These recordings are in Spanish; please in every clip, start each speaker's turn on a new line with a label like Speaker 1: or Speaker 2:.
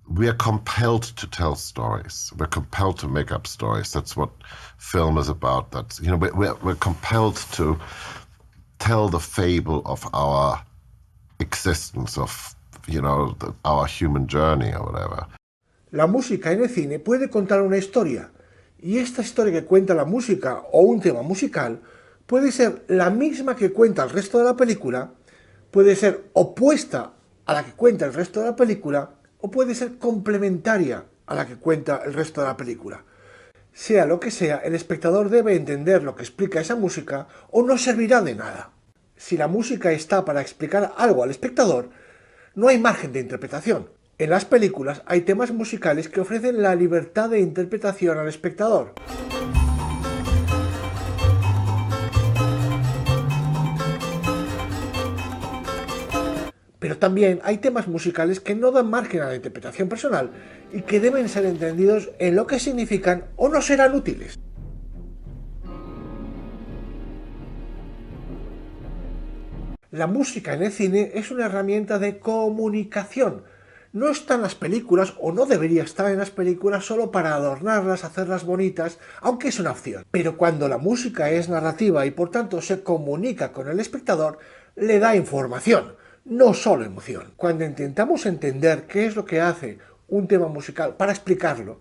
Speaker 1: we are compelled to tell stories. We're compelled to make up stories. That's what film is about. That's, you know, we're compelled to tell the fable of our existence, of, you know, our human journey or whatever.
Speaker 2: La música en el cine puede contar una historia, y esta historia que cuenta la música o un tema musical puede ser la misma que cuenta el resto de la película, puede ser opuesta a la que cuenta el resto de la película, o puede ser complementaria a la que cuenta el resto de la película. Sea lo que sea, el espectador debe entender lo que explica esa música o no servirá de nada. Si la música está para explicar algo al espectador, no hay margen de interpretación. En las películas hay temas musicales que ofrecen la libertad de interpretación al espectador. Pero también hay temas musicales que no dan margen a la interpretación personal y que deben ser entendidos en lo que significan o no serán útiles. La música en el cine es una herramienta de comunicación. No está en las películas, o no debería estar en las películas, solo para adornarlas, hacerlas bonitas, aunque es una opción. Pero cuando la música es narrativa y por tanto se comunica con el espectador, le da información, no solo emoción. Cuando intentamos entender qué es lo que hace un tema musical para explicarlo,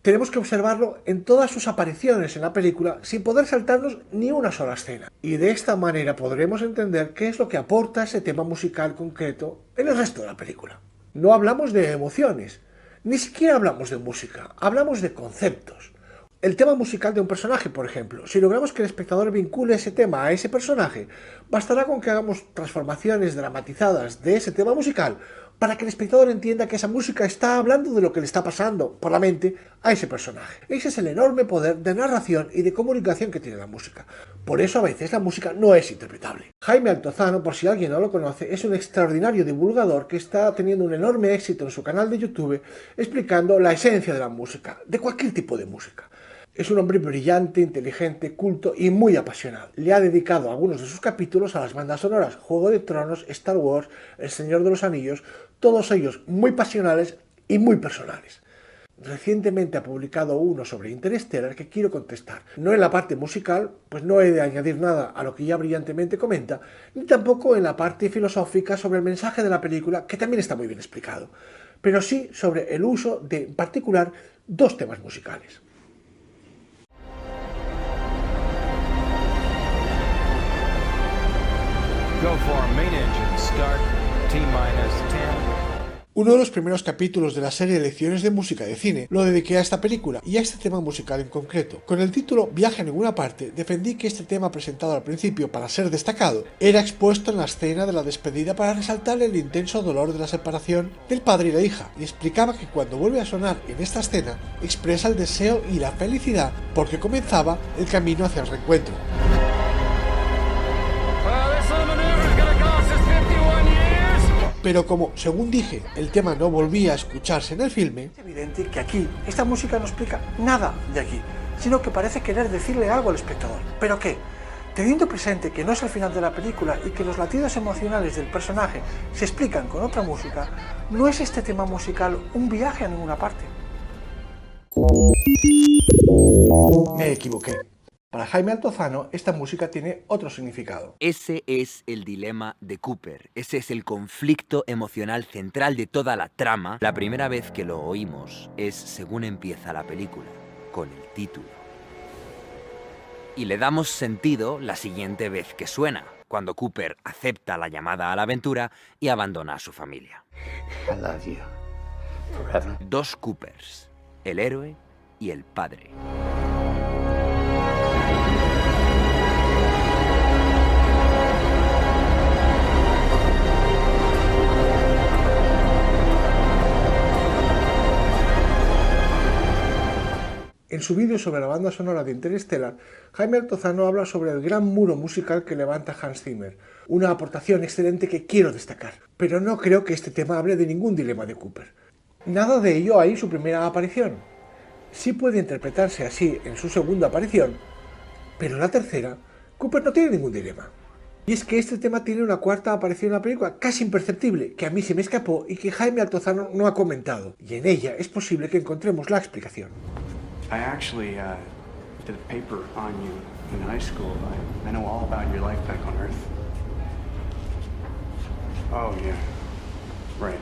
Speaker 2: tenemos que observarlo en todas sus apariciones en la película sin poder saltarnos ni una sola escena. Y de esta manera podremos entender qué es lo que aporta ese tema musical concreto en el resto de la película. No hablamos de emociones, ni siquiera hablamos de música, hablamos de conceptos. El tema musical de un personaje, por ejemplo, si logramos que el espectador vincule ese tema a ese personaje, bastará con que hagamos transformaciones dramatizadas de ese tema musical para que el espectador entienda que esa música está hablando de lo que le está pasando por la mente a ese personaje. Ese es el enorme poder de narración y de comunicación que tiene la música. Por eso a veces la música no es interpretable. Jaime Altozano, por si alguien no lo conoce, es un extraordinario divulgador que está teniendo un enorme éxito en su canal de YouTube explicando la esencia de la música, de cualquier tipo de música. Es un hombre brillante, inteligente, culto y muy apasionado. Le ha dedicado algunos de sus capítulos a las bandas sonoras Juego de Tronos, Star Wars, El Señor de los Anillos, todos ellos muy pasionales y muy personales. Recientemente ha publicado uno sobre Interstellar que quiero contestar. No en la parte musical, pues no he de añadir nada a lo que ya brillantemente comenta, ni tampoco en la parte filosófica sobre el mensaje de la película, que también está muy bien explicado, pero sí sobre el uso de, en particular, dos temas musicales.
Speaker 3: Go for main engine start, T-minus 10.
Speaker 2: Uno de los primeros capítulos de la serie Lecciones de Música de Cine lo dediqué a esta película y a este tema musical en concreto. Con el título Viaje a ninguna parte, defendí que este tema presentado al principio para ser destacado era expuesto en la escena de la despedida para resaltar el intenso dolor de la separación del padre y la hija, y explicaba que cuando vuelve a sonar en esta escena expresa el deseo y la felicidad porque comenzaba el camino hacia el reencuentro. Pero como, según dije, el tema no volvía a escucharse en el filme, es evidente que aquí esta música no explica nada de aquí, sino que parece querer decirle algo al espectador. ¿Pero qué? Teniendo presente que no es el final de la película y que los latidos emocionales del personaje se explican con otra música, ¿no es este tema musical un viaje a ninguna parte? Me equivoqué. Para Jaime Altozano, esta música tiene otro significado.
Speaker 4: Ese es el dilema de Cooper, ese es el conflicto emocional central de toda la trama. La primera vez que lo oímos es según empieza la película, con el título. Y le damos sentido la siguiente vez que suena, cuando Cooper acepta la llamada a la aventura y abandona a su familia.
Speaker 5: I love you forever.
Speaker 4: Dos Coopers, el héroe y el padre.
Speaker 2: En su vídeo sobre la banda sonora de Interstellar, Jaime Altozano habla sobre el gran muro musical que levanta Hans Zimmer, una aportación excelente que quiero destacar. Pero no creo que este tema hable de ningún dilema de Cooper. Nada de ello hay en su primera aparición. Sí puede interpretarse así en su segunda aparición, pero en la tercera, Cooper no tiene ningún dilema. Y es que este tema tiene una cuarta aparición en la película casi imperceptible, que a mí se me escapó y que Jaime Altozano no ha comentado. Y en ella es posible que encontremos la explicación.
Speaker 6: I actually did a paper on you in high school. I know all about your life back on Earth. Oh, yeah. Right.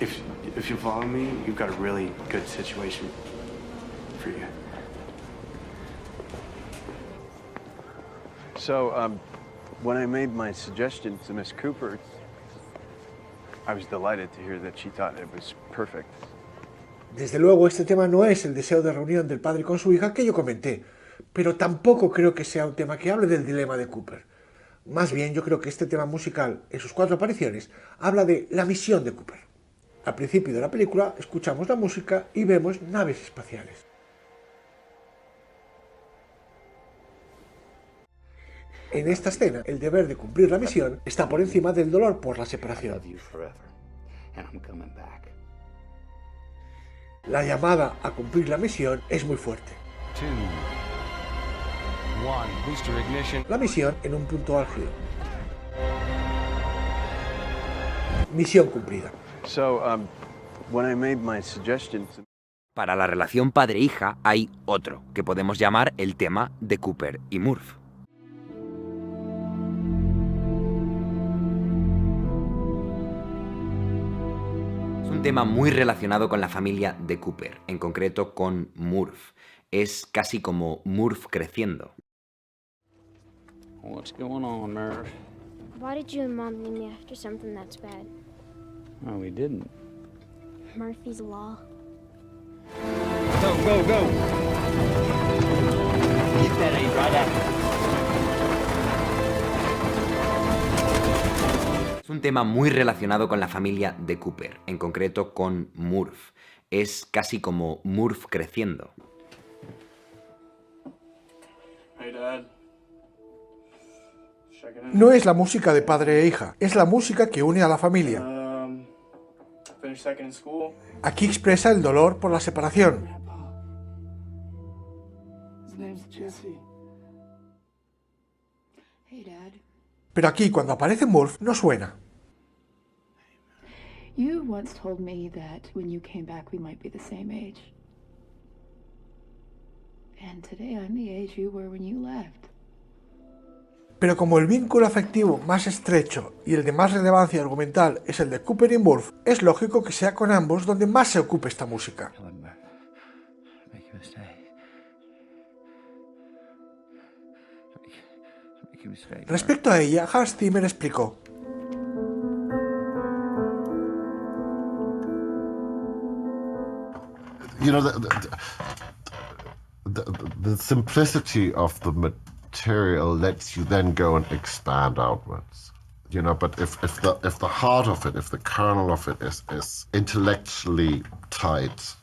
Speaker 6: If you follow me, you've got a really good situation for you.
Speaker 3: So, when I made my suggestion to Miss Cooper, I was delighted to hear that she thought it was perfect.
Speaker 2: Desde luego, este tema no es el deseo de reunión del padre con su hija que yo comenté, pero tampoco creo que sea un tema que hable del dilema de Cooper. Más bien, yo creo que este tema musical, en sus 4 apariciones, habla de la misión de Cooper. Al principio de la película, escuchamos la música y vemos naves espaciales. En esta escena, el deber de cumplir la misión está por encima del dolor por la separación. La llamada a cumplir la misión es muy fuerte.
Speaker 3: 2, 1, booster ignition.
Speaker 2: La misión en un punto álgido. Misión cumplida.
Speaker 3: So, when I made my suggestion to...
Speaker 4: Para la relación padre-hija hay otro, que podemos llamar el tema de Cooper y Murph. Es un tema muy relacionado con la familia de Cooper, en concreto con Murph. Es casi como Murph creciendo.
Speaker 5: What's going on, Murph?
Speaker 7: Why did you and Mom name me after something that's bad?
Speaker 5: Oh, we didn't.
Speaker 7: Murphy's Law.
Speaker 3: Go, go, go!
Speaker 5: Get that aim right at me.
Speaker 4: Es un tema muy relacionado con la familia de Cooper, en concreto con Murph. Es casi como Murph creciendo.
Speaker 6: Hey, Dad.
Speaker 2: No es la música de padre e hija, es la música que une a la familia.
Speaker 6: Finished second in school.
Speaker 2: Aquí expresa el dolor por la separación.
Speaker 6: His name's Jesse.
Speaker 8: Hey, Dad.
Speaker 2: Pero aquí, cuando aparece Murph, no suena.
Speaker 8: You once told me that when you came back we might be the same age. And today I'm the age you were when you left.
Speaker 2: Pero como el vínculo afectivo más estrecho y el de más relevancia argumental es el de Cooper y Murph, es lógico que sea con ambos donde más se ocupe esta música.
Speaker 5: Come on, Murph. Make a mistake. Make a mistake. Murph.
Speaker 2: Respecto a ella, Hans Zimmer explicó:
Speaker 1: You know, the simplicity of the material lets you then go and expand outwards. You know, but if the heart of it, if the kernel of it is intellectually tight,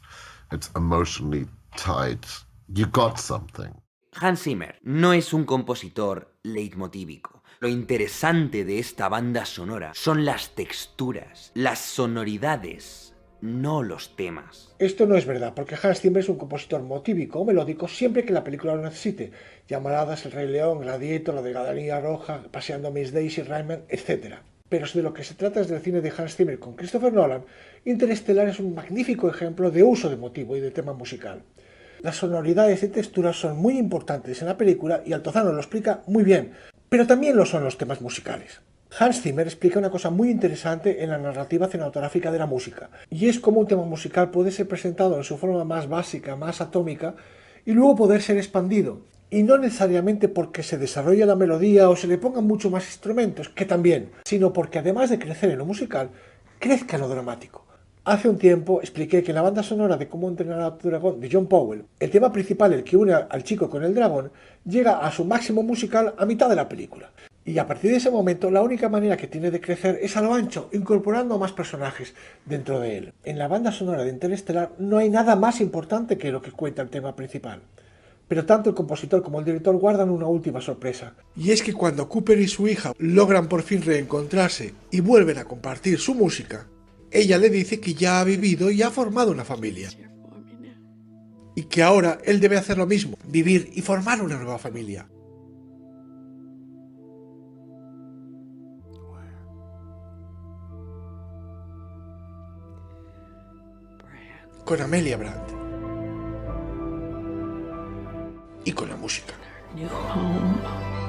Speaker 1: it's emotionally tight, you got something.
Speaker 4: Hans Zimmer no es un compositor leitmotívico. Lo interesante de esta banda sonora son las texturas, las sonoridades, no los temas.
Speaker 2: esto no es verdad, porque Hans Zimmer es un compositor motívico o melódico siempre que la película lo necesite. Llamaradas, El Rey León, Gladiator, La de Galería Roja, Paseando a Miss Daisy, Rayman, etc. Pero si de lo que se trata es del cine de Hans Zimmer con Christopher Nolan, Interestelar es un magnífico ejemplo de uso de motivo y de tema musical. Las sonoridades y texturas son muy importantes en la película y Altozano lo explica muy bien, pero también lo son los temas musicales. Hans Zimmer explica una cosa muy interesante en la narrativa cinematográfica de la música, y es cómo un tema musical puede ser presentado en su forma más básica, más atómica, y luego poder ser expandido, y no necesariamente porque se desarrolle la melodía o se le pongan mucho más instrumentos, que también, sino porque además de crecer en lo musical, crezca en lo dramático. Hace un tiempo expliqué que en la banda sonora de Cómo entrenar a tu dragón de John Powell, el tema principal, el que une al chico con el dragón, llega a su máximo musical a mitad de la película. Y a partir de ese momento, la única manera que tiene de crecer es a lo ancho, incorporando más personajes dentro de él. En la banda sonora de Interestelar no hay nada más importante que lo que cuenta el tema principal. Pero tanto el compositor como el director guardan una última sorpresa. Y es que cuando Cooper y su hija logran por fin reencontrarse y vuelven a compartir su música, ella le dice que ya ha vivido y ha formado una familia. Y que ahora él debe hacer lo mismo, vivir y formar una nueva familia. con Amelia Brandt y con la música.
Speaker 8: New home.